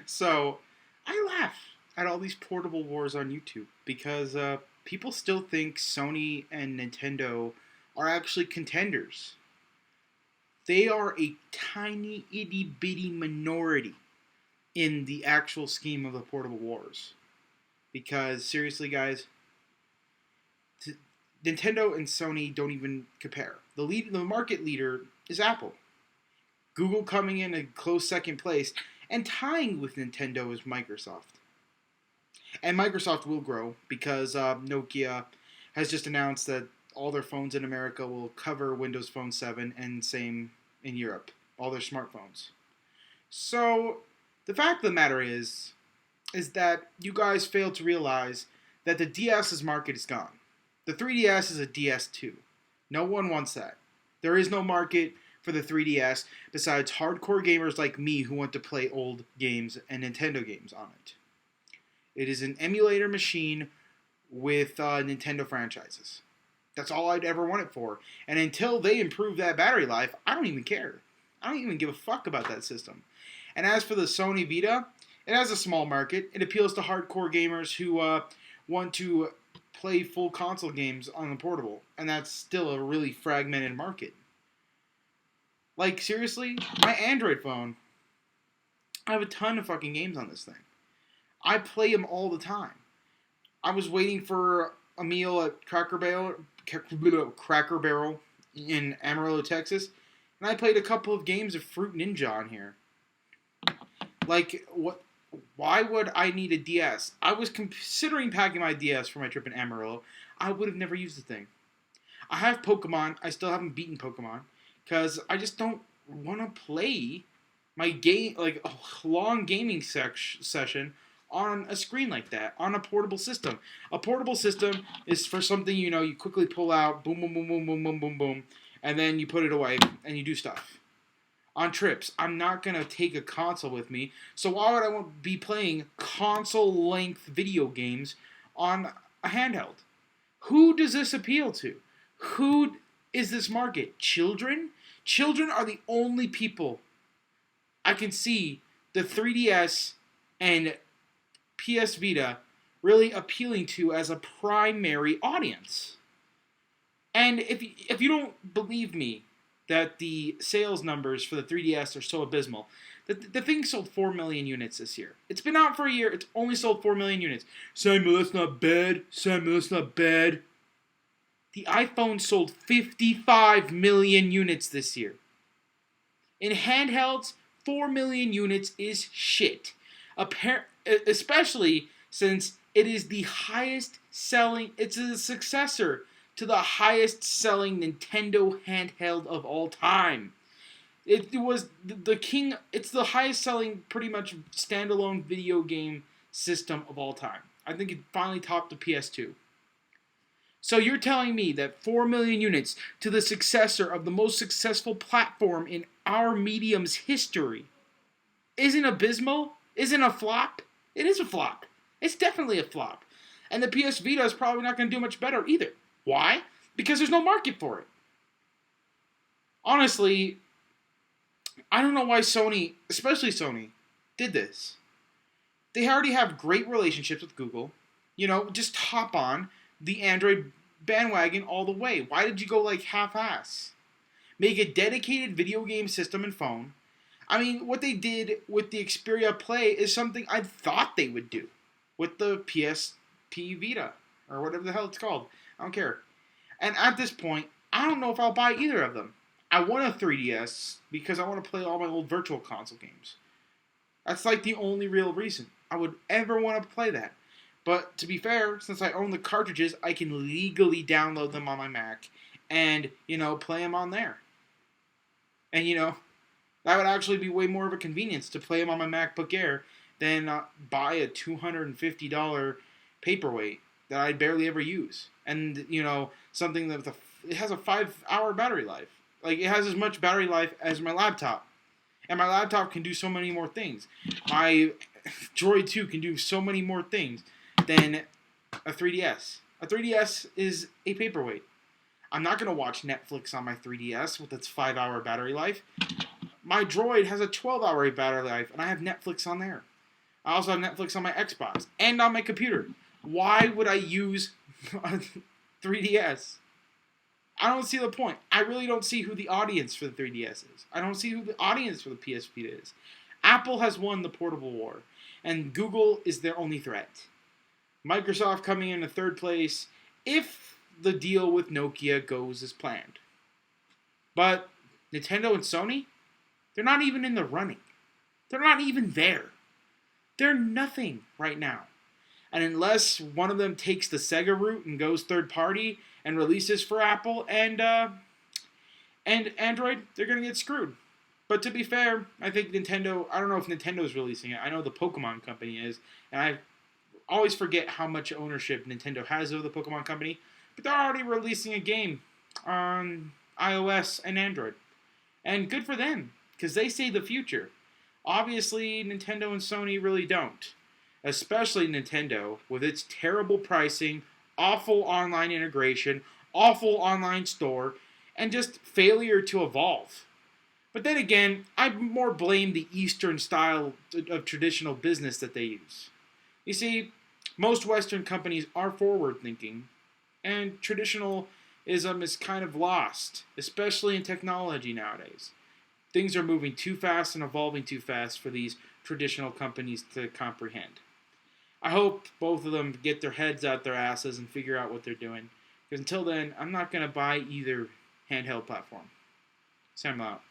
So, I laugh at all these portable wars on YouTube because people still think Sony and Nintendo are actually contenders. They are a tiny, itty bitty minority in the actual scheme of the portable wars. Because, seriously, guys, Nintendo and Sony don't even compare. The market leader is Apple. Google coming in a close second place, and tying with Nintendo is Microsoft. And Microsoft will grow because Nokia has just announced that all their phones in America will cover Windows Phone 7, and same in Europe, all their smartphones. So the fact of the matter is that you guys fail to realize that the DS's market is gone. The 3DS is a DS2. No one wants that. There is no market for the 3DS besides hardcore gamers like me who want to play old games and Nintendo games on it. It is an emulator machine with Nintendo franchises. That's all I'd ever want it for. And until they improve that battery life, I don't even care. I don't even give a fuck about that system. And as for the Sony Vita, it has a small market. It appeals to hardcore gamers who want to play full console games on the portable. And that's still a really fragmented market. Like, seriously, my Android phone, I have a ton of fucking games on this thing. I play them all the time. I was waiting for a meal at Cracker Barrel in Amarillo, Texas, and I played a couple of games of Fruit Ninja on here. Like, what? Why would I need a DS? I was considering packing my DS for my trip in Amarillo. I would have never used the thing. I have Pokemon. I still haven't beaten Pokemon because I just don't want to play my game, like a long gaming session on a screen like that, on a portable system. A portable system is for something, you quickly pull out, boom, boom, boom, boom, boom, boom, boom, boom, and then you put it away and you do stuff. On trips, I'm not going to take a console with me, so why would I want to be playing console-length video games on a handheld? Who does this appeal to? Who is this market? Children? Children are the only people I can see the 3DS and PS Vita really appealing to as a primary audience. And if you don't believe me that the sales numbers for the 3DS are so abysmal, the thing sold 4 million units this year. It's been out for a year. It's only sold 4 million units. Samuel, that's not bad. Samuel, that's not bad. The iPhone sold 55 million units this year. In handhelds, 4 million units is shit. Especially since it is the highest selling, it's a successor to the highest selling Nintendo handheld of all time. It was the king, it's the highest selling pretty much standalone video game system of all time. I think it finally topped the PS2. So you're telling me that 4 million units to the successor of the most successful platform in our medium's history isn't abysmal? Isn't a flop? It is a flop. It's definitely a flop. And the PS Vita is probably not going to do much better either. Why? Because there's no market for it. Honestly, I don't know why Sony, especially Sony, did this. They already have great relationships with Google. Just hop on the Android bandwagon all the way. Why did you go like half-ass? Make a dedicated video game system and phone. I mean, what they did with the Xperia Play is something I thought they would do with the PSP Vita, or whatever the hell it's called. I don't care. And at this point, I don't know if I'll buy either of them. I want a 3DS because I want to play all my old Virtual Console games. That's like the only real reason I would ever want to play that. But to be fair, since I own the cartridges, I can legally download them on my Mac and, play them on there. And, that would actually be way more of a convenience to play them on my MacBook Air than buy a $250 paperweight that I barely ever use. And, something that it has a 5-hour battery life. Like, it has as much battery life as my laptop. And my laptop can do so many more things. My Droid 2 can do so many more things than a 3DS. A 3DS is a paperweight. I'm not going to watch Netflix on my 3DS with its 5-hour battery life. My Droid has a 12-hour battery life, and I have Netflix on there. I also have Netflix on my Xbox and on my computer. Why would I use a 3DS? I don't see the point. I really don't see who the audience for the 3DS is. I don't see who the audience for the PS Vita is. Apple has won the portable war, and Google is their only threat. Microsoft coming in third place if the deal with Nokia goes as planned. But Nintendo and Sony, they're not even in the running. They're not even there. They're nothing right now. And unless one of them takes the Sega route and goes third party and releases for Apple and Android, they're going to get screwed. But to be fair, I think Nintendo, I don't know if Nintendo's releasing it. I know the Pokemon Company is. And I always forget how much ownership Nintendo has over the Pokemon Company. But they're already releasing a game on iOS and Android. And good for them, because they see the future. Obviously, Nintendo and Sony really don't. Especially Nintendo, with its terrible pricing, awful online integration, awful online store, and just failure to evolve. But then again, I more blame the Eastern style of traditional business that they use. You see, most Western companies are forward-thinking, and traditionalism is kind of lost, especially in technology nowadays. Things are moving too fast and evolving too fast for these traditional companies to comprehend. I hope both of them get their heads out their asses and figure out what they're doing. Because until then, I'm not going to buy either handheld platform. Sam out.